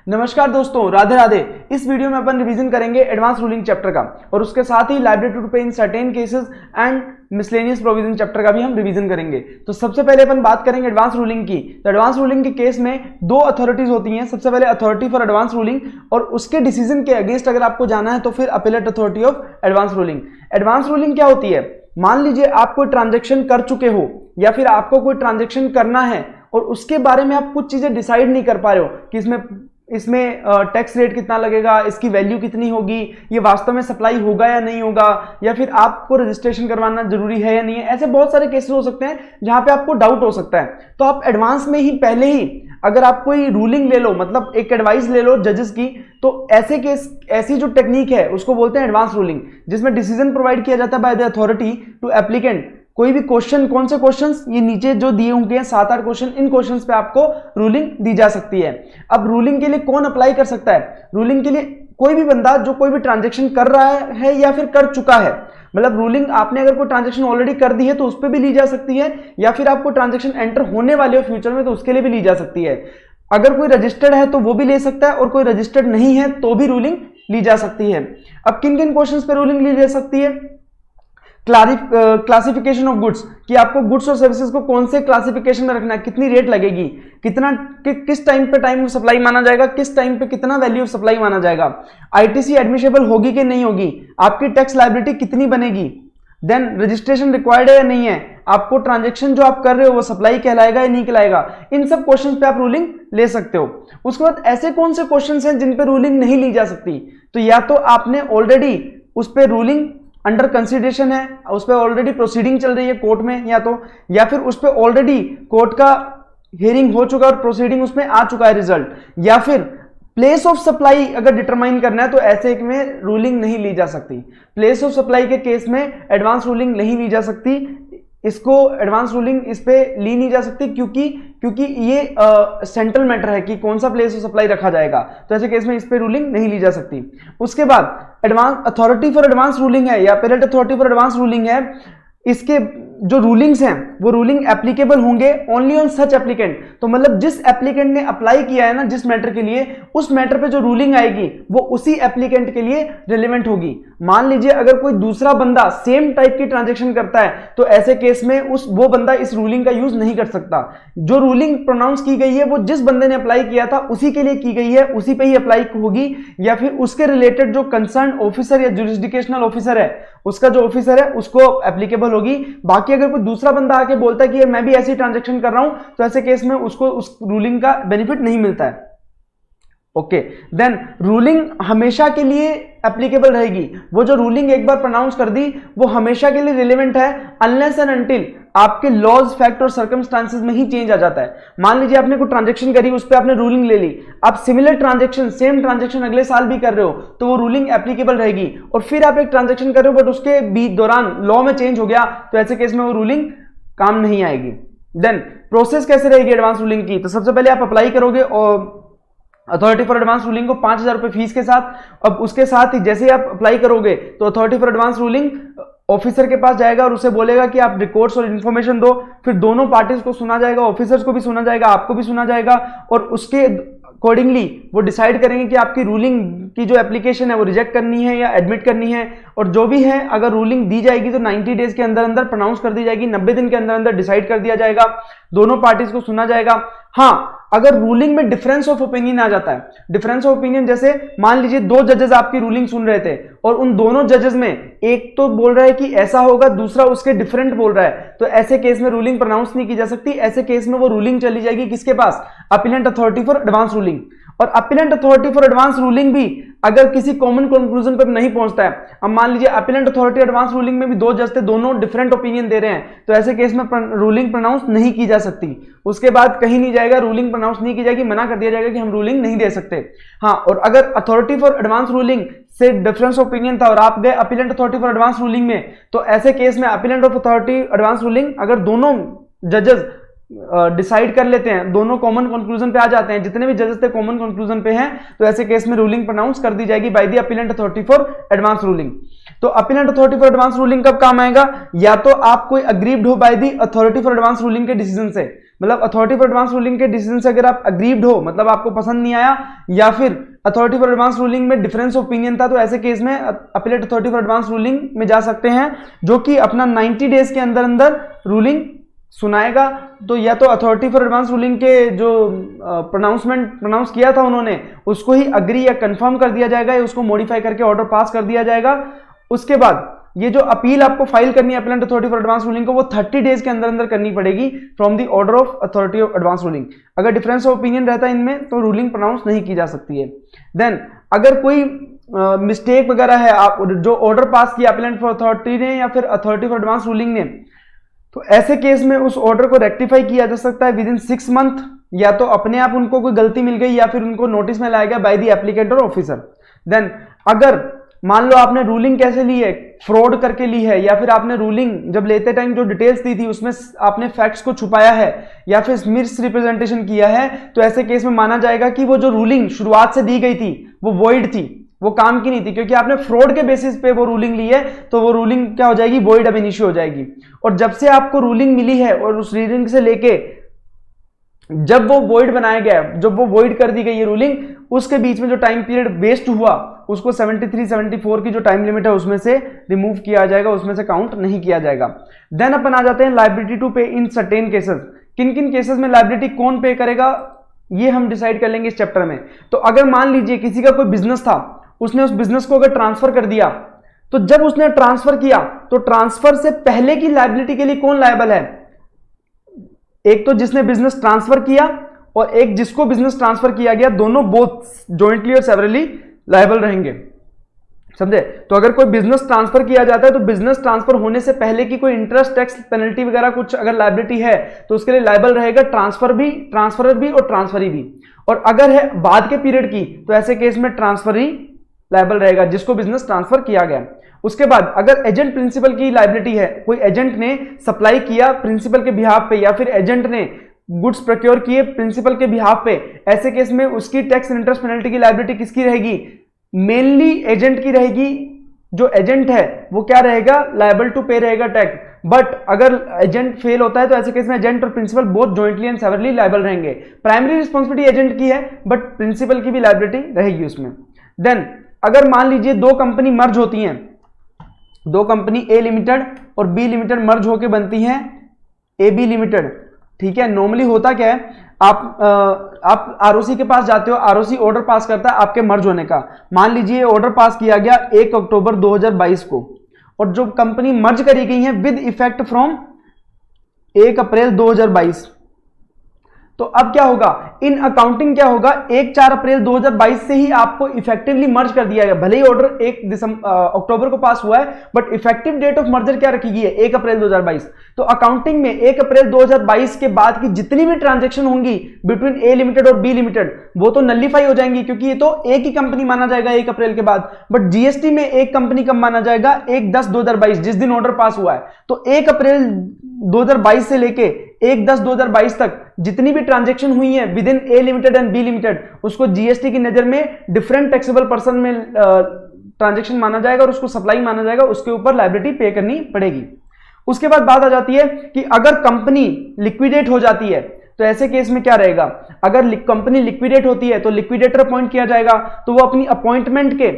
नमस्कार दोस्तों, राधे राधे। इस वीडियो में अपन रिवीजन करेंगे एडवांस रूलिंग चैप्टर का और उसके साथ ही liability to pay in certain cases and miscellaneous provision chapter का भी हम रिवीजन करेंगे। तो सबसे पहले अपन बात करेंगे एडवांस रूलिंग की। तो एडवांस रूलिंग के केस में दो अथॉरिटीज होती हैं। सबसे पहले अथॉरिटी फॉर एडवांस रूलिंग और उसके डिसीजन के अगेंस्ट अगर आपको जाना है तो फिर appellate authority of advance ruling. Advance ruling क्या होती है? मान लीजिए आप कोई ट्रांजेक्शन कर चुके हो या फिर आपको कोई ट्रांजेक्शन करना है और उसके बारे में आप कुछ चीजें डिसाइड नहीं कर पा रहे हो कि इसमें टैक्स रेट कितना लगेगा, इसकी वैल्यू कितनी होगी, ये वास्तव में सप्लाई होगा या नहीं होगा, या फिर आपको रजिस्ट्रेशन करवाना जरूरी है या नहीं है। ऐसे बहुत सारे केसेस हो सकते हैं जहां पे आपको डाउट हो सकता है। तो आप एडवांस में ही पहले ही अगर आप कोई रूलिंग ले लो, मतलब एक एडवाइस ले लो जजेस की, तो ऐसे केस, ऐसी जो टेक्निक है उसको बोलते हैं एडवांस रूलिंग, जिसमें डिसीजन प्रोवाइड किया जाता है by the authority to applicant. कोई भी क्वेश्चन, कौन से क्वेश्चंस, ये नीचे जो दिए होंगे हैं 7-8 क्वेश्चन, इन क्वेश्चंस पे आपको रूलिंग दी जा सकती है। अब रूलिंग के लिए कौन अप्लाई कर सकता है? रूलिंग के लिए कोई भी बंदा जो कोई भी ट्रांजैक्शन कर रहा है या फिर कर चुका है। मतलब रूलिंग आपने अगर कोई ट्रांजैक्शन ऑलरेडी कर दी है तो उस पर भी ली जा सकती है, या फिर आपको ट्रांजैक्शन एंटर होने वाले हो फ्यूचर में तो उसके लिए भी ली जा सकती है। अगर कोई रजिस्टर्ड है तो वो भी ले सकता है और कोई रजिस्टर्ड नहीं है तो भी रूलिंग ली जा सकती है। अब किन किन क्वेश्चंस पे रूलिंग ली जा सकती है? क्लासिफिकेशन ऑफ गुड्स, कि आपको गुड्स और सर्विसेज को कौन से क्लासिफिकेशन में रखना है, कितनी रेट लगेगी, किस टाइम पे टाइम सप्लाई माना जाएगा, किस टाइम पे कितना वैल्यू ऑफ सप्लाई माना जाएगा, आईटीसी एडमिसेबल होगी कि नहीं होगी, आपकी टैक्स लायबिलिटी कितनी बनेगी, देन रजिस्ट्रेशन रिक्वायर्ड है या नहीं है, आपको ट्रांजेक्शन जो आप कर रहे हो वो सप्लाई कहलाएगा या नहीं कहलाएगा। इन सब क्वेश्चन पे आप रूलिंग ले सकते हो। उसके बाद ऐसे कौन से क्वेश्चन हैं जिन पे रूलिंग नहीं ली जा सकती? तो या तो आपने ऑलरेडी उस पर रूलिंग अंडर कंसिडरेशन है, उस पर ऑलरेडी प्रोसीडिंग चल रही है कोर्ट में, या फिर उस पर ऑलरेडी कोर्ट का हियरिंग हो चुका और प्रोसीडिंग उसमें आ चुका है रिजल्ट, या फिर प्लेस ऑफ सप्लाई अगर डिटरमाइन करना है तो ऐसे में रूलिंग नहीं ली जा सकती। प्लेस ऑफ सप्लाई के केस में एडवांस रूलिंग नहीं ली जा सकती। इसको एडवांस रूलिंग इस पे ली नहीं जा सकती क्योंकि ये सेंट्रल मैटर है कि कौन सा प्लेस ऑफ सप्लाई रखा जाएगा, तो ऐसे केस में इस पे रूलिंग नहीं ली जा सकती। उसके बाद advance authority for advance ruling है या appellate authority for advance ruling है, इसके जो रूलिंग्स हैं वो रूलिंग एप्लीकेबल होंगे ओनली ऑन सच एप्लीकेंट। तो मतलब जिस एप्लीकेंट ने अप्लाई किया है ना जिस मैटर के लिए, उस मैटर पे जो रूलिंग आएगी वो उसी एप्लीकेंट के लिए रिलेवेंट होगी। मान लीजिए अगर कोई दूसरा बंदा सेम टाइप की ट्रांजैक्शन करता है तो ऐसे केस में वो बंदा इस रूलिंग का यूज नहीं कर सकता। जो रूलिंग प्रोनाउंस की गई है वो जिस बंदे ने अप्लाई किया था उसी के लिए की गई है, उसी पे ही अप्लाई होगी, या फिर उसके रिलेटेड जो कंसर्न ऑफिसर या जुरिस्डिक्शनल ऑफिसर है, उसका जो ऑफिसर है उसको एप्लीकेबल होगी। बाकी अगर कोई दूसरा बंदा आके बोलता है कि मैं भी ऐसी ट्रांजैक्शन कर रहा हूं तो ऐसे केस में उसको उस रूलिंग का बेनिफिट नहीं मिलता है। ओके, देन रूलिंग हमेशा के लिए एप्लीकेबल रहेगी। वो जो रूलिंग एक बार प्रोनाउंस कर दी वो हमेशा के लिए रिलेवेंट है अनलेस एंड अनटिल आपके लॉज, फैक्ट और सर्कमस्टांसेस में ही चेंज आ जाता है। मान लीजिए आपने कोई ट्रांजैक्शन करी, उस पर आपने रूलिंग ले ली, आप सिमिलर ट्रांजैक्शन, सेम ट्रांजैक्शन अगले साल भी कर रहे हो तो वो रूलिंग एप्लीकेबल रहेगी। और फिर आप एक ट्रांजैक्शन कर रहे हो बट उसके बीच दौरान लॉ में चेंज हो गया तो ऐसे केस में वो रूलिंग काम नहीं आएगी। देन प्रोसेस कैसे रहेगी एडवांस रूलिंग की? तो सबसे पहले आप अप्लाई करोगे और अथॉरिटी फॉर एडवांस रूलिंग को 5,000 रुपए फीस के साथ। अब उसके साथ ही जैसे ही आप अप्लाई करोगे तो authority for advance ruling officer के पास जाएगा और उसे बोलेगा कि आप रिकॉर्ड्स और इन्फॉर्मेशन दो। फिर दोनों पार्टीज को सुना जाएगा, ऑफिसर्स को भी सुना जाएगा, आपको भी सुना जाएगा, और उसके अकॉर्डिंगली वो डिसाइड करेंगे कि आपकी रूलिंग की जो एप्लीकेशन है वो रिजेक्ट करनी है या एडमिट करनी है। और जो भी है, अगर रूलिंग दी जाएगी तो 90 डेज के अंदर अंदर प्रोनाउंस कर दी जाएगी, 90 दिन के अंदर अंदर डिसाइड कर दिया जाएगा, दोनों पार्टीज को सुना जाएगा। हाँ, अगर रूलिंग में डिफरेंस ऑफ ओपिनियन आ जाता है, डिफरेंस ऑफ ओपिनियन जैसे मान लीजिए 2 जजेस आपकी रूलिंग सुन रहे थे और उन दोनों जजेस में एक तो बोल रहा है कि ऐसा होगा, दूसरा उसके डिफरेंट बोल रहा है, तो ऐसे केस में रूलिंग प्रोनाउंस नहीं की जा सकती। ऐसे केस में वो रूलिंग चली जाएगी किसके पास? Appellant authority for advance ruling. और appellant authority for advance ruling भी अगर किसी कॉमन कंक्लूजन पर नहीं पहुंचता है, अब मान लीजिए अपीलेंट अथॉरिटी एडवांस रूलिंग में भी 2 जज थे, दोनों डिफरेंट ओपिनियन दे रहे हैं, तो ऐसे केस में रूलिंग प्रोनाउंस नहीं की जा सकती। उसके बाद कहीं नहीं जाएगा, रूलिंग प्रोनाउंस नहीं की जाएगी, मना कर दिया जाएगा कि हम रूलिंग नहीं दे सकते। हाँ, और अगर अथॉरिटी फॉर एडवांस रूलिंग से डिफरेंस ओपिनियन था और आप गए appellate authority for advance ruling में, तो ऐसे केस में appellate of authority advance ruling अगर दोनों जजेस डिसाइड कर लेते हैं, दोनों कॉमन कंक्लूजन पे आ जाते हैं, जितने भी जजेस थे कॉमन कंक्लूजन पे हैं, तो ऐसे केस में रूलिंग प्रोनाउंस कर दी जाएगी by the appellant authority for advance ruling. तो appellant authority for advance ruling कब काम आएगा? या तो आप कोई अग्रीव्ड हो by the authority for advance ruling के डिसीजन से, मतलब अथॉरिटी फॉर एडवांस रूलिंग के डिसीजन से अगर आप अग्रीव्ड हो, मतलब आपको पसंद नहीं आया, या फिर अथॉरिटी फॉर एडवांस रूलिंग में डिफरेंस ओपिनियन था, तो ऐसे केस में appellate authority for advance ruling में जा सकते हैं, जो कि अपना 90 डेज के अंदर अंदर रूलिंग सुनाएगा। तो या तो अथॉरिटी फॉर एडवांस रूलिंग के जो प्रोनाउंस किया था उन्होंने, उसको ही अग्री या कंफर्म कर दिया जाएगा, या उसको मॉडिफाई करके ऑर्डर पास कर दिया जाएगा। उसके बाद ये जो अपील आपको फाइल करनी है appellate authority for advance ruling को, वो 30 डेज के अंदर अंदर करनी पड़ेगी from the order of authority of advance ruling. अगर डिफरेंस ऑफ ओपिनियन रहता है इनमें तो रूलिंग प्रोनाउंस नहीं की जा सकती है। देन अगर कोई मिस्टेक वगैरह है, आप जो ऑर्डर पास किया अपीलेंट फॉर अथॉरिटी ने या फिर अथॉरिटी फॉर एडवांस रूलिंग ने, तो ऐसे केस में उस ऑर्डर को रेक्टिफाई किया जा सकता है विद इन 6 मंथ, या तो अपने आप उनको कोई गलती मिल गई या फिर उनको नोटिस में लाया गया बाय द एप्लीकेंट और ऑफिसर। देन अगर मान लो आपने रूलिंग कैसे ली है, फ्रॉड करके ली है, या फिर आपने रूलिंग जब लेते टाइम जो डिटेल्स दी थी उसमें आपने फैक्ट्स को छुपाया है या फिर मिस रिप्रेजेंटेशन किया है, तो ऐसे केस में माना जाएगा कि वो जो रूलिंग शुरुआत से दी गई थी वो वॉइड थी, वो काम की नहीं थी, क्योंकि आपने फ्रॉड के बेसिस पे वो रूलिंग ली है, तो वो रूलिंग क्या हो जाएगी, वॉइड अब इनिशियो हो जाएगी। और जब से आपको रूलिंग मिली है और उस रूलिंग से लेके जब वो वॉइड बनाया गया, जब वो वॉइड कर दी गई है रूलिंग, उसके बीच में जो टाइम पीरियड वेस्ट हुआ उसको 73-74 की जो टाइम लिमिट है उसमें से रिमूव किया जाएगा, उसमें से काउंट नहीं किया जाएगा। देन अपन आ जाते हैं liability to pay in certain cases. किन किन केसेस में लायबिलिटी कौन पे करेगा ये हम डिसाइड कर लेंगे इस चैप्टर में। तो अगर मान लीजिए किसी का कोई बिजनेस था, उसने उस बिजनेस को अगर ट्रांसफर कर दिया, तो जब उसने ट्रांसफर किया तो ट्रांसफर से पहले की लायबिलिटी के लिए कौन लायबल है, एक तो जिसने बिजनेस ट्रांसफर किया और एक जिसको बिजनेस ट्रांसफर किया गया, दोनों बोथ जॉइंटली और सेवरली लायबल रहेंगे, समझे। तो अगर कोई बिजनेस ट्रांसफर किया जाता है तो बिजनेस ट्रांसफर होने से पहले की कोई इंटरेस्ट, टैक्स, पेनल्टी वगैरह कुछ अगर लायबिलिटी है तो उसके लिए लायबल रहेगा ट्रांसफरर भी और ट्रांसफरी भी। और अगर है बाद के पीरियड की तो ऐसे केस में ट्रांसफरी लायबल रहेगा जिसको बिजनेस ट्रांसफर किया गया। उसके बाद अगर एजेंट प्रिंसिपल की लायबिलिटी है, कोई एजेंट ने सप्लाई किया प्रिंसिपल के बिहाफ पे या फिर एजेंट ने गुड्स प्रोक्योर किए प्रिंसिपल के बिहाफ पे, ऐसे केस में उसकी टैक्स इंटरेस्ट पेनल्टी की लायबिलिटी किसकी रहेगी, मेनली एजेंट की रहेगी। जो एजेंट है वो क्या रहेगा, लायबल टू पे रहेगा टैक्स। बट अगर एजेंट फेल होता है तो ऐसे केस में एजेंट और principal both jointly and severally liable रहेंगे। प्राइमरी रिस्पॉन्सिबिलिटी एजेंट की है बट प्रिंसिपल की भी लायबिलिटी रहेगी उसमें। देन अगर मान लीजिए दो कंपनी मर्ज होती हैं, दो कंपनी ए लिमिटेड और बी लिमिटेड मर्ज होकर बनती हैं ए बी लिमिटेड, ठीक है। नॉर्मली होता क्या है, आप आरओसी के पास जाते हो, आरओसी ऑर्डर पास करता है आपके मर्ज होने का। मान लीजिए ऑर्डर पास किया गया 1 अक्टूबर 2022 को, और जो कंपनी मर्ज करी गई है विद इफेक्ट फ्रॉम 1 अप्रैल 2022, तो अब क्या होगा, इन अकाउंटिंग क्या होगा, 1-4 अप्रैल 2022 से ही आपको इफेक्टिवली मर्ज कर दिया गया। भले ही ऑर्डर 1 अक्टूबर को पास हुआ है but effective date of merger क्या रखी गई है, 1 अप्रैल 2022। तो अकाउंटिंग में 1 अप्रैल 2022 के बाद की जितनी भी ट्रांजैक्शन होंगी बिटवीन ए लिमिटेड और बी लिमिटेड वो तो नलिफाई हो जाएंगी, क्योंकि ये तो एक ही कंपनी माना जाएगा 1 अप्रैल के बाद। बट जीएसटी में एक कंपनी कब माना जाएगा, 1/10/2022 जिस दिन ऑर्डर पास हुआ है। तो 1 अप्रैल 2022 से लेके 1/10/2022 तक जितनी भी ट्रांजैक्शन हुई है within A limited and B limited, उसको जीएसटी की नजर में डिफरेंट टैक्सेबल पर्सन में ट्रांजैक्शन माना जाएगा और उसको सप्लाई माना जाएगा, उसके ऊपर लायबिलिटी पे करनी पड़ेगी। उसके बाद बात आ जाती है कि अगर कंपनी लिक्विडेट हो जाती है तो ऐसे केस में क्या रहेगा, अगर कंपनी लिक्विडेट होती है तो लिक्विडेटर अपॉइंट किया जाएगा, तो वो अपनी अपॉइंटमेंट के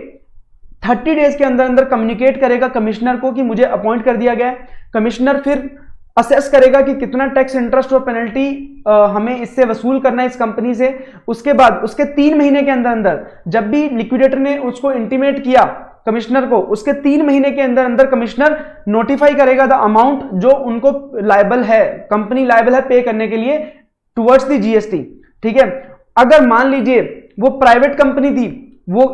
30 डेज के अंदर अंदर कम्युनिकेट करेगा कमिश्नर को कि मुझे अपॉइंट कर दिया गया है। कमिश्नर फिर असेस करेगा कि कितना टैक्स, इंटरेस्ट और पेनल्टी हमें इससे वसूल करना है इस कंपनी से। उसके बाद उसके 3 महीने के अंदर अंदर जब भी लिक्विडेटर ने उसको इंटीमेट किया कमिश्नर को, उसके 3 महीने के अंदर अंदर कमिश्नर नोटिफाई करेगा द अमाउंट जो उनको लायबल है, कंपनी लायबल है पे करने के लिए टुवर्ड्स द जीएसटी, ठीक है। अगर मान लीजिए वो प्राइवेट कंपनी थी, वो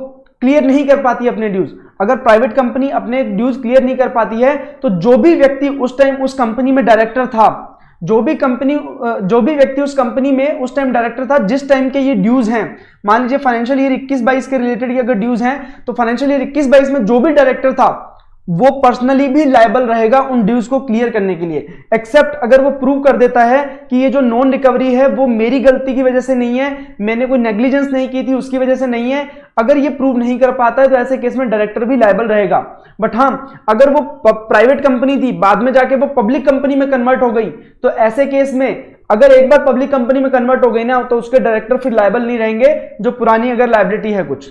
क्लियर नहीं कर पाती अपने ड्यूज, अगर प्राइवेट कंपनी अपने ड्यूज क्लियर नहीं कर पाती है तो जो भी व्यक्ति उस टाइम उस कंपनी में डायरेक्टर था, जो भी व्यक्ति उस कंपनी में उस टाइम डायरेक्टर था, जिस टाइम के ये ड्यूज हैं, मान लीजिए फाइनेंशियल ईयर 21-22 के रिलेटेड ये अगर ड्यूज हैं तो फाइनेंशियल ईयर 21-22 में जो भी डायरेक्टर था वो पर्सनली भी लायबल रहेगा उन ड्यूज को क्लियर करने के लिए, एक्सेप्ट अगर वो प्रूव कर देता है कि ये जो नॉन रिकवरी है वो मेरी गलती की वजह से नहीं है, मैंने कोई नेग्लिजेंस नहीं की थी उसकी वजह से नहीं है। अगर ये प्रूव नहीं कर पाता है तो ऐसे केस में डायरेक्टर भी लायबल रहेगा। बट हाँ, अगर वो प्राइवेट कंपनी थी बाद में जाके वो पब्लिक कंपनी में कन्वर्ट हो गई तो ऐसे केस में अगर एक बार पब्लिक कंपनी में कन्वर्ट हो गई ना तो उसके डायरेक्टर फिर लायबल नहीं रहेंगे, जो पुरानी अगर लायबिलिटी है कुछ।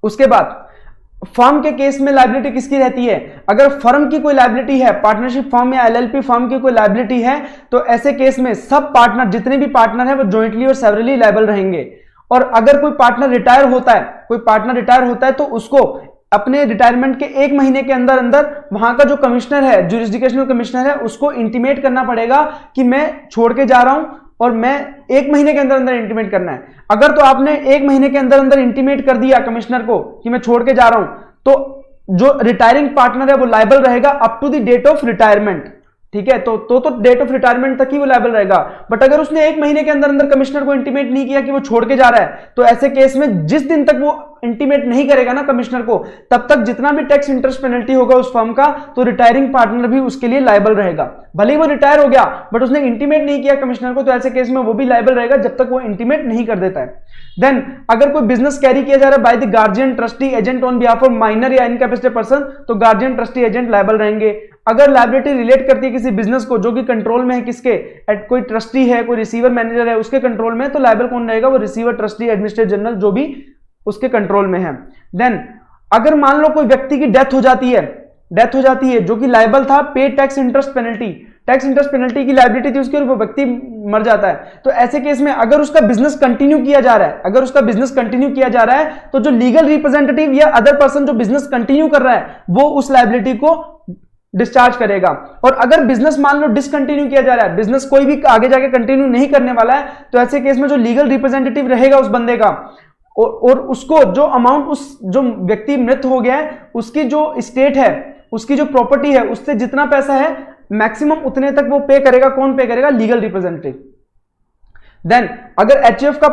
उसके बाद फर्म के केस में लायबिलिटी किसकी रहती है? अगर फर्म की कोई लायबिलिटी है, पार्टनरशिप फर्म या एलएलपी फर्म की कोई लायबिलिटी है, तो ऐसे केस में सब पार्टनर, जितने भी पार्टनर हैं वो जॉइंटली और सेवरली लायबल रहेंगे। और अगर कोई पार्टनर रिटायर होता है तो उसको अपने रिटायरमेंट के 1 महीने के अंदर अंदर वहां का जो कमिश्नर है, ज्यूरिसडिक्शनल कमिश्नर है, उसको इंटीमेट करना पड़ेगा कि मैं छोड़ के जा रहा हूं और मैं 1 महीने के अंदर अंदर इंटीमेट करना है। अगर तो आपने 1 महीने के अंदर अंदर इंटीमेट कर दिया कमिश्नर को कि मैं छोड़ के जा रहा हूं, तो जो रिटायरिंग पार्टनर है वो लायबल रहेगा up to the date of retirement. ठीक है, तो डेट ऑफ रिटायरमेंट तक ही वो लायबल रहेगा। बट अगर उसने 1 महीने के अंदर अंदर कमिश्नर को इंटीमेट नहीं किया कि वो छोड़ के जा रहा है, तो ऐसे केस में जिस दिन तक वो इंटीमेट नहीं करेगा ना कमिश्नर को, तब तक जितना भी टैक्स इंटरेस्ट पेनल्टी होगा उस फर्म का, तो रिटायरिंग पार्टनर भी उसके लिए लायबल रहेगा। भले ही वो रिटायर हो गया बट उसने इंटीमेट नहीं किया कमिश्नर को, तो ऐसे केस में वो भी लायबल रहेगा जब तक वो इंटीमेट नहीं कर देता है। देन अगर कोई बिजनेस कैरी किया जा रहा है by the guardian trustee agent on behalf of minor या इनकैपेसिटेड पर्सन, तो गार्जियन ट्रस्टी एजेंट लायबल रहेंगे। अगर लायबिलिटी रिलेट करती है किसी बिजनेस को जो कि कंट्रोल में है किसके, कोई ट्रस्टी है, कोई रिसीवर मैनेजर है, उसके कंट्रोल में, तो लायबल कौन रहेगा? वो रिसीवर, ट्रस्टी, एडमिनिस्ट्रेटर जनरल जो भी उसके कंट्रोल में है। देन अगर मान लो कोई व्यक्ति की डेथ हो जाती है जो कि लायबल था पे टैक्स इंटरेस्ट पेनल्टी की लायबिलिटी थी उसकी, और वो व्यक्ति मर जाता है, तो ऐसे केस में अगर उसका बिजनेस कंटिन्यू किया जा रहा है, तो जो लीगल रिप्रेजेंटेटिव या अदर पर्सन जो बिजनेस कंटिन्यू कर रहा है वो उस लायबिलिटी को डिस्चार्ज करेगा। और अगर बिजनेस मान लो डिसकंटिन्यू किया जा रहा है, बिजनेस कोई भी आगे जाके कंटिन्यू नहीं करने वाला है, तो ऐसे केस में जो लीगल रिप्रेजेंटेटिव रहेगा उस बंदे का, और उसको जो अमाउंट, उस जो व्यक्ति मृत हो गया है उसकी जो स्टेट है, उसकी जो प्रॉपर्टी है, उससे जितना पैसा है मैक्सिमम उतने तक वो पे करेगा। कौन पे करेगा? Legal representative. देन अगर एचयूएफ का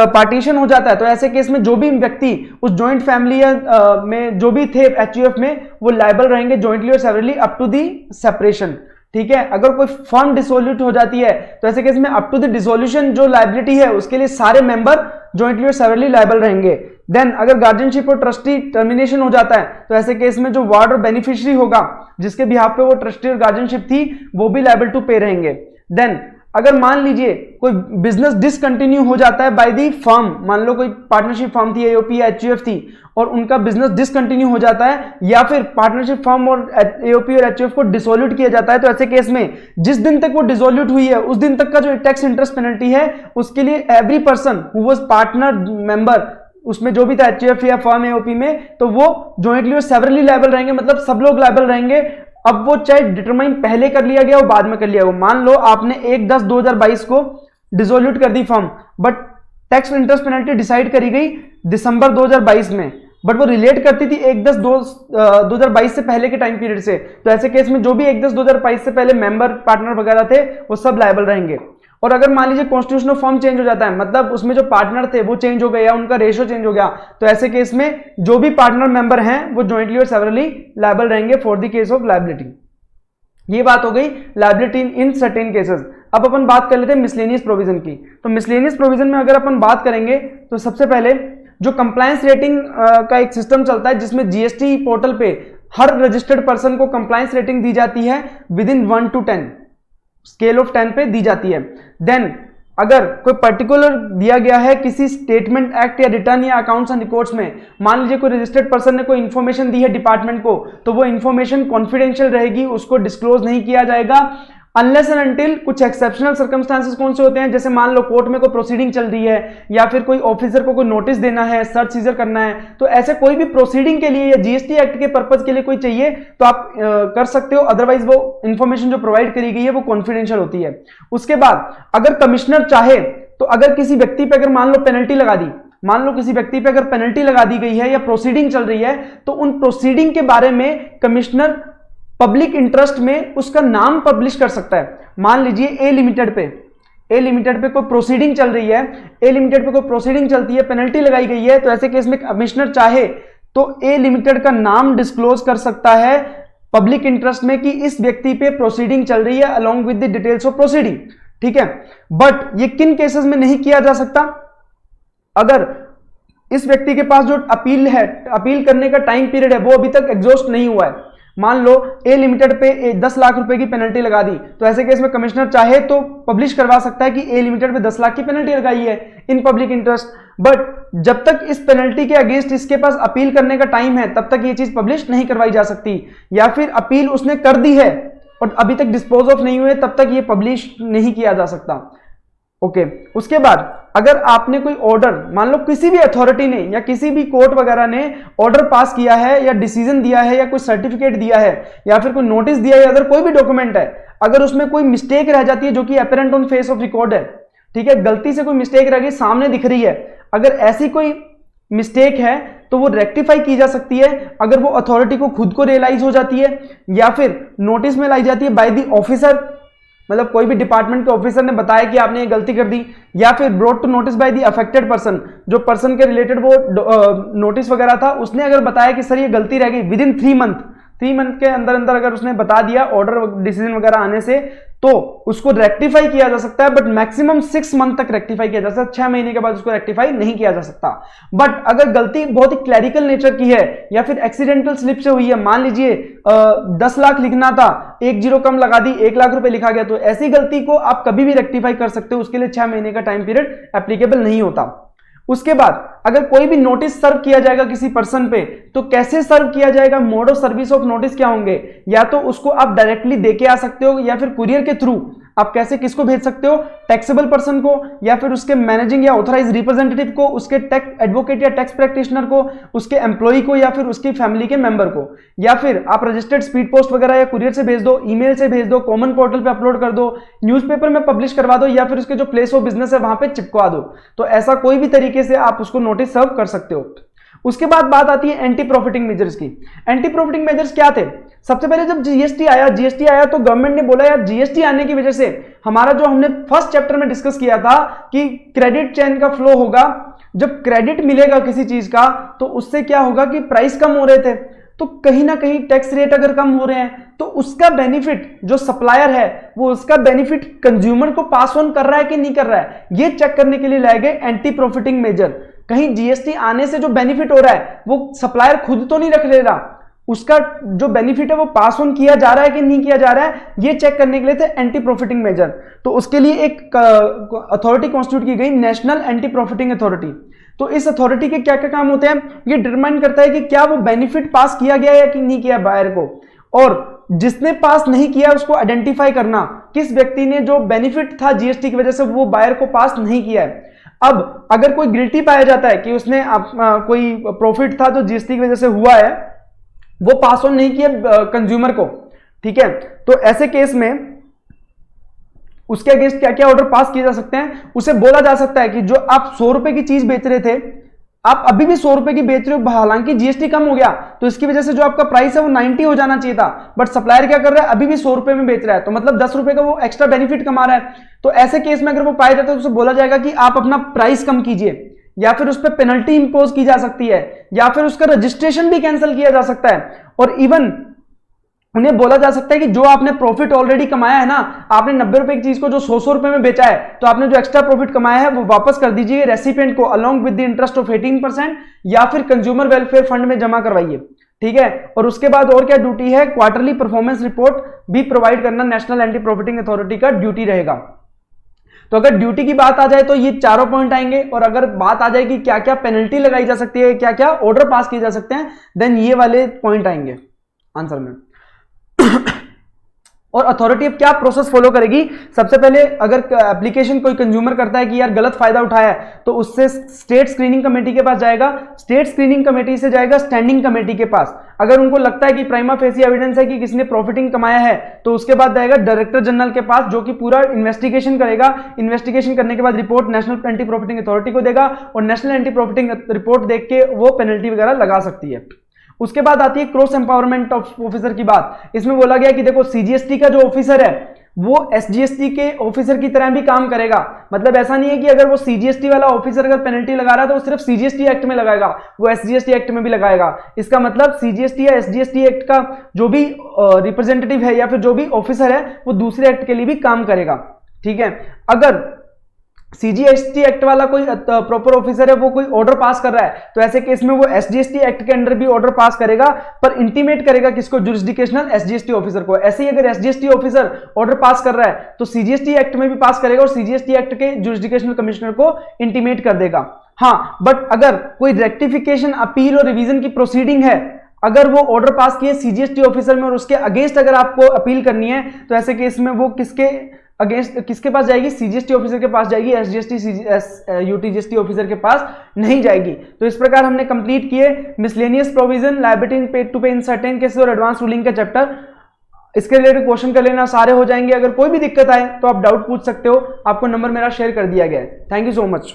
पार्टीशन हो जाता है, तो ऐसे केस में जो भी व्यक्ति उस जॉइंट फैमिली में जो भी थे एचयूएफ में, वो लायबल रहेंगे जॉइंटली और severally up to the separation. ठीक है, अगर कोई फर्म डिसोल्यूट हो जाती है, तो ऐसे केस में अप टू द डिसोल्यूशन जो लायबिलिटी है उसके लिए सारे मेंबर जॉइंटली और सेवरली लायबल रहेंगे। देन अगर गार्जियनशिप और ट्रस्टी टर्मिनेशन हो जाता है, तो ऐसे केस में जो वार्ड और बेनिफिशियरी होगा जिसके बिहाफ पे वो ट्रस्टी और गार्जियनशिप थी, वो भी लायबल टू पे रहेंगे। देन अगर मान लीजिए कोई बिजनेस डिसकंटिन्यू हो जाता है बाय दी फर्म, मान लो कोई पार्टनरशिप फर्म थी, एओपी या एचयूएफ थी, और उनका बिजनेस डिसकंटिन्यू हो जाता है, या फिर पार्टनरशिप फर्म और एओपी और एचयूएफ को डिसोल्यूट किया जाता है, तो ऐसे केस में जिस दिन तक वो डिसोल्यूट हुई है उस दिन तक का जो टैक्स इंटरेस्ट पेनल्टी है उसके लिए every person who was partner member, उसमें जो भी था एचयूएफ या फर्म एओपी में, तो वो जॉइंटली और सेवरली लायबल रहेंगे, मतलब सब लोग लायबल रहेंगे। अब वो चाहे डिटरमाइन पहले कर लिया गया हो बाद में कर लिया हो, मान लो आपने 1/10/2022 को डिसोल्यूट कर दी firm, but tax interest penalty decide करी गई दिसंबर 2022 में, बट वो रिलेट करती थी 1/10/2022 से पहले के टाइम पीरियड से, तो ऐसे केस में जो भी 1/10/2022 से पहले मेंबर पार्टनर वगैरह थे वो सब लायबल रहेंगे। और अगर मान लीजिए कॉन्स्टिट्यूशन ऑफ फर्म चेंज हो जाता है, मतलब उसमें जो पार्टनर थे वो चेंज हो गए या उनका रेशियो चेंज हो गया, तो ऐसे केस में जो भी पार्टनर मेंबर हैं वो जॉइंटली और सेवरली लायबल रहेंगे for the case of liability. ये बात हो गई लायबिलिटी इन सर्टेन केसेस। अब अपन बात कर लेते हैं मिसलेनियस प्रोविजन की। तो मिसलेनियस प्रोविजन में अगर अपन बात करेंगे तो सबसे पहले जो कंप्लायंस रेटिंग का एक सिस्टम चलता है जिसमें जीएसटी पोर्टल पे हर रजिस्टर्ड पर्सन को कंप्लायंस रेटिंग दी जाती है with in 1 to 10, scale of 10 पे दी जाती है। देन अगर कोई पर्टिकुलर दिया गया है किसी स्टेटमेंट एक्ट या रिटर्न या अकाउंट्स एंड रिकॉर्ड्स में, मान लीजिए कोई रजिस्टर्ड पर्सन ने कोई इन्फॉर्मेशन दी है डिपार्टमेंट को, तो वो इन्फॉर्मेशन कॉन्फिडेंशियल रहेगी, उसको डिस्क्लोज नहीं किया जाएगा अनलेस एंड अनटिल कुछ एक्सेप्शनल सर्कमस्टांसेस कौन से होते हैं, जैसे मान लो कोर्ट में कोई प्रोसीडिंग चल रही है या फिर कोई ऑफिसर को कोई नोटिस देना है, सर्च सीजर करना है, तो ऐसे कोई भी प्रोसीडिंग के लिए या जीएसटी एक्ट के पर्पज के लिए कोई चाहिए तो आप कर सकते हो, अदरवाइज वो इंफॉर्मेशन जो प्रोवाइड करी गई है वो कॉन्फिडेंशियल होती है। उसके बाद अगर कमिश्नर चाहे तो अगर किसी व्यक्ति पे अगर मान लो पेनल्टी लगा दी, मान लो किसी व्यक्ति पे अगर पेनल्टी लगा दी गई है या प्रोसीडिंग चल रही है, तो उन प्रोसीडिंग के बारे में कमिश्नर पब्लिक इंटरेस्ट में उसका नाम पब्लिश कर सकता है। मान लीजिए ए लिमिटेड पे कोई प्रोसीडिंग चल रही है, ए लिमिटेड पे कोई प्रोसीडिंग चलती है, पेनल्टी लगाई गई है, तो ऐसे केस में कमिश्नर चाहे तो ए लिमिटेड का नाम डिस्क्लोज कर सकता है पब्लिक इंटरेस्ट में कि इस व्यक्ति पे प्रोसीडिंग चल रही है along with the details of proceeding. ठीक है, बट ये किन केसेस में नहीं किया जा सकता? अगर इस व्यक्ति के पास जो अपील है, अपील करने का टाइम पीरियड है वो अभी तक एग्जॉस्ट नहीं हुआ है, मान लो ए लिमिटेड पे 10 लाख रुपए की पेनल्टी लगा दी, तो ऐसे केस में कमिश्नर चाहे तो पब्लिश करवा सकता है कि ए लिमिटेड पे 10 लाख की पेनल्टी लगाई है इन पब्लिक इंटरेस्ट, बट जब तक इस पेनल्टी के अगेंस्ट इसके पास अपील करने का टाइम है तब तक ये चीज पब्लिश नहीं करवाई जा सकती, या फिर अपील उसने कर दी है और अभी तक डिस्पोज ऑफ नहीं हुए तब तक ये पब्लिश नहीं किया जा सकता। ओके, उसके बाद अगर आपने कोई ऑर्डर, मान लो किसी भी अथॉरिटी ने या किसी भी कोर्ट वगैरह ने ऑर्डर पास किया है या डिसीजन दिया है या कोई सर्टिफिकेट दिया है या फिर कोई नोटिस दिया है या अदर कोई भी डॉक्यूमेंट है, अगर उसमें कोई मिस्टेक रह जाती है जो कि apparent on face of record है, ठीक है, गलती से कोई मिस्टेक रह गई, सामने दिख रही है, अगर ऐसी कोई मिस्टेक है तो वो रेक्टिफाई की जा सकती है अगर वो अथॉरिटी को खुद को रियलाइज हो जाती है या फिर नोटिस में लाई जाती है बाय द ऑफिसर, मतलब कोई भी डिपार्टमेंट के ऑफिसर ने बताया कि आपने ये गलती कर दी, या फिर brought to notice by the affected person, जो पर्सन के रिलेटेड वो नोटिस वगैरह था उसने अगर बताया कि सर ये गलती रह गई, विद इन 3 मंथ के अंदर अंदर अगर उसने बता दिया ऑर्डर डिसीजन वगैरह आने से, तो उसको रेक्टिफाई किया जा सकता है, बट मैक्सिमम 6 मंथ तक रेक्टिफाई किया जा सकता है, 6 महीने के बाद उसको रेक्टिफाई नहीं किया जा सकता। बट अगर गलती बहुत ही क्लैरिकल नेचर की है या फिर एक्सीडेंटल स्लिप से हुई है, मान लीजिए 10 लाख लिखना था, 1 जीरो कम लगा दी, 1 लाख रुपए लिखा गया, तो ऐसी गलती को आप कभी भी रेक्टिफाई कर सकते हो, उसके लिए 6 महीने का टाइम पीरियड एप्लीकेबल नहीं होता। उसके बाद अगर कोई भी नोटिस सर्व किया जाएगा किसी पर्सन पे, तो कैसे सर्व किया जाएगा, mode of service of notice क्या होंगे, या तो उसको आप डायरेक्टली देके आ सकते हो या फिर कुरियर के थ्रू आप कैसे किसको भेज सकते हो, टैक्सेबल पर्सन को या फिर उसके मैनेजिंग या ऑथराइज रिप्रेजेंटेटिव को, उसके टैक्स एडवोकेट या टैक्स प्रैक्टिशनर को, उसके एम्प्लॉय को या फिर उसकी फैमिली के मेंबर को, या फिर आप रजिस्टर्ड स्पीड पोस्ट वगैरह या कुरियर से भेज दो, ईमेल से भेज दो, कॉमन पोर्टल पे अपलोड कर दो, न्यूज़पेपर में पब्लिश करवा दो, या फिर उसके जो प्लेस ऑफ बिजनेस है वहां पे चिपकवा दो। तो ऐसा कोई भी तरीके से आप उसको नोटिस सर्व कर सकते हो। उसके बाद बात आती है एंटी प्रॉफिटिंग मेजर्स की। एंटी प्रॉफिटिंग मेजर्स क्या थे? सबसे पहले जब जीएसटी आया तो गवर्नमेंट ने बोला यार जीएसटी आने की वजह से हमारा जो हमने फर्स्ट चैप्टर में डिस्कस किया था कि क्रेडिट चेन का फ्लो होगा, जब क्रेडिट मिलेगा किसी चीज का तो उससे क्या होगा कि प्राइस कम हो रहे थे, तो कहीं ना कहीं टैक्स रेट अगर कम हो रहे हैं तो उसका बेनिफिट जो सप्लायर है वो उसका बेनिफिट कंज्यूमर को पास ऑन कर रहा है कि नहीं कर रहा है, ये चेक करने के लिए लाए गए एंटी प्रॉफिटिंग मेजर। कहीं जीएसटी आने से जो बेनिफिट हो रहा है वो सप्लायर खुद तो नहीं रख ले रहा, उसका जो बेनिफिट है वो पास ऑन किया जा रहा है कि नहीं किया जा रहा है, ये चेक करने के लिए थे एंटी प्रॉफिटिंग मेजर। तो उसके लिए एक अथॉरिटी कॉन्स्टिट्यूट की गई, नेशनल एंटी प्रॉफिटिंग अथॉरिटी। तो इस अथॉरिटी के क्या क्या काम होते हैं, ये डिटरमाइन करता है कि क्या वो बेनिफिट पास किया गया या कि नहीं किया बायर को, और जिसने पास नहीं किया उसको आइडेंटिफाई करना, किस व्यक्ति ने जो बेनिफिट था जीएसटी की वजह से वो बायर को पास नहीं किया है। अब अगर कोई गिल्टी पाया जाता है कि उसने कोई प्रॉफिट था जो जीएसटी की वजह से हुआ है वो पास ऑन नहीं किया कंज्यूमर को, ठीक है, तो ऐसे केस में उसके अगेंस्ट क्या क्या ऑर्डर पास किए जा सकते हैं, उसे बोला जा सकता है कि जो आप 100 रुपए की चीज बेच रहे थे आप अभी भी 100 रुपए की बेच रहे हो, हालांकि जीएसटी कम हो गया तो इसकी वजह से जो आपका प्राइस है वो 90 हो जाना चाहिए था, बट सप्लायर क्या कर रहा है अभी भी 100 रुपए में बेच रहा है, तो मतलब 10 रुपए का वो एक्स्ट्रा बेनिफिट कमा रहा है। तो ऐसे केस में अगर वो पाया जाता है तो उसे बोला जाएगा कि आप अपना प्राइस कम कीजिए, या फिर उस पर पेनल्टी इंपोज की जा सकती है, या फिर उसका रजिस्ट्रेशन भी कैंसिल किया जा सकता है, और इवन उन्हें बोला जा सकता है कि जो आपने प्रॉफिट ऑलरेडी कमाया है ना, आपने 90 रुपए की चीज को जो 100 रुपए में बेचा है तो आपने जो एक्स्ट्रा प्रॉफिट कमाया है वो वापस कर दीजिए रेसिपिएंट को along with the interest of 18% या फिर कंज्यूमर वेलफेयर फंड में जमा करवाइए, ठीक है। और उसके बाद और क्या ड्यूटी है, क्वार्टरली परफॉर्मेंस रिपोर्ट भी प्रोवाइड करना नेशनल एंटी प्रॉफिटिंग अथॉरिटी का ड्यूटी रहेगा। तो अगर ड्यूटी की बात आ जाए तो ये चारों पॉइंट आएंगे, और अगर बात आ जाए कि क्या क्या पेनल्टी लगाई जा सकती है, क्या क्या ऑर्डर पास किए जा सकते हैं, देन ये वाले पॉइंट आएंगे आंसर में। और अथॉरिटी अब क्या प्रोसेस फॉलो करेगी, सबसे पहले अगर एप्लीकेशन कोई कंज्यूमर करता है कि यार गलत फायदा उठाया है तो उससे स्टेट स्क्रीनिंग कमेटी के पास जाएगा, स्टेट स्क्रीनिंग कमेटी से जाएगा स्टैंडिंग कमेटी के पास। अगर उनको लगता है कि प्राइमा फेसी एविडेंस है कि किसी ने प्रॉफिटिंग कमाया है तो उसके बाद जाएगा डायरेक्टर जनरल के पास, जो कि पूरा इन्वेस्टिगेशन करेगा। इन्वेस्टिगेशन करने के बाद report national anti profiting authority को देगा, और नेशनल एंटी प्रॉफिटिंग रिपोर्ट देख के वो पेनल्टी वगैरह लगा सकती है। उसके बाद आती है क्रॉस एम्पावरमेंट ऑफ ऑफिसर की बात। इसमें बोला गया कि देखो सीजीएसटी का जो ऑफिसर है वो एसजीएसटी के ऑफिसर की तरह भी काम करेगा, मतलब ऐसा नहीं है कि अगर वो सीजीएसटी वाला ऑफिसर अगर पेनल्टी लगा रहा है तो वो सिर्फ सीजीएसटी एक्ट में लगाएगा, वो एसजीएसटी एक्ट में भी लगाएगा। इसका मतलब सीजीएसटी या एसजीएसटी एक्ट का जो भी रिप्रेजेंटेटिव है या फिर जो भी ऑफिसर है वो दूसरे एक्ट के लिए भी काम करेगा, ठीक है। अगर सीजीएसटी एक्ट वाला कोई प्रॉपर ऑफिसर है, वो कोई ऑर्डर पास कर रहा है, तो ऐसे केस में वो एसजीएसटी एक्ट के अंडर भी ऑर्डर पास करेगा, पर इंटीमेट करेगा किसको, जुरिस्डिक्शनल एसजीएसटी ऑफिसर को। ऐसे ही अगर एसजीएसटी ऑफिसर ऑर्डर पास कर रहा है तो सीजीएसटी एक्ट में भी पास करेगा और सीजीएसटी एक्ट के जुरिस्डिक्शनल कमिश्नर को इंटीमेट कर देगा। हाँ, बट अगर कोई रेक्टिफिकेशन, अपील और रिवीजन की प्रोसीडिंग है, अगर वो ऑर्डर पास किए सीजीएसटी ऑफिसर में और उसके अगेंस्ट अगर आपको अपील करनी है, तो ऐसे केस में वो किसके अगेंस्ट, किसके पास जाएगी, सीजीएसटी ऑफिसर के पास जाएगी, एसजीएसटी यूटीजीएसटी ऑफिसर के पास नहीं जाएगी। तो इस प्रकार हमने कंप्लीट किए miscellaneous provision, liability in paid to pay in certain cases और एडवांस रूलिंग का चैप्टर। इसके रिलेटेड क्वेश्चन कर लेना, सारे हो जाएंगे। अगर कोई भी दिक्कत आए तो आप डाउट पूछ सकते हो, आपको नंबर मेरा शेयर कर दिया गया है। Thank you so much.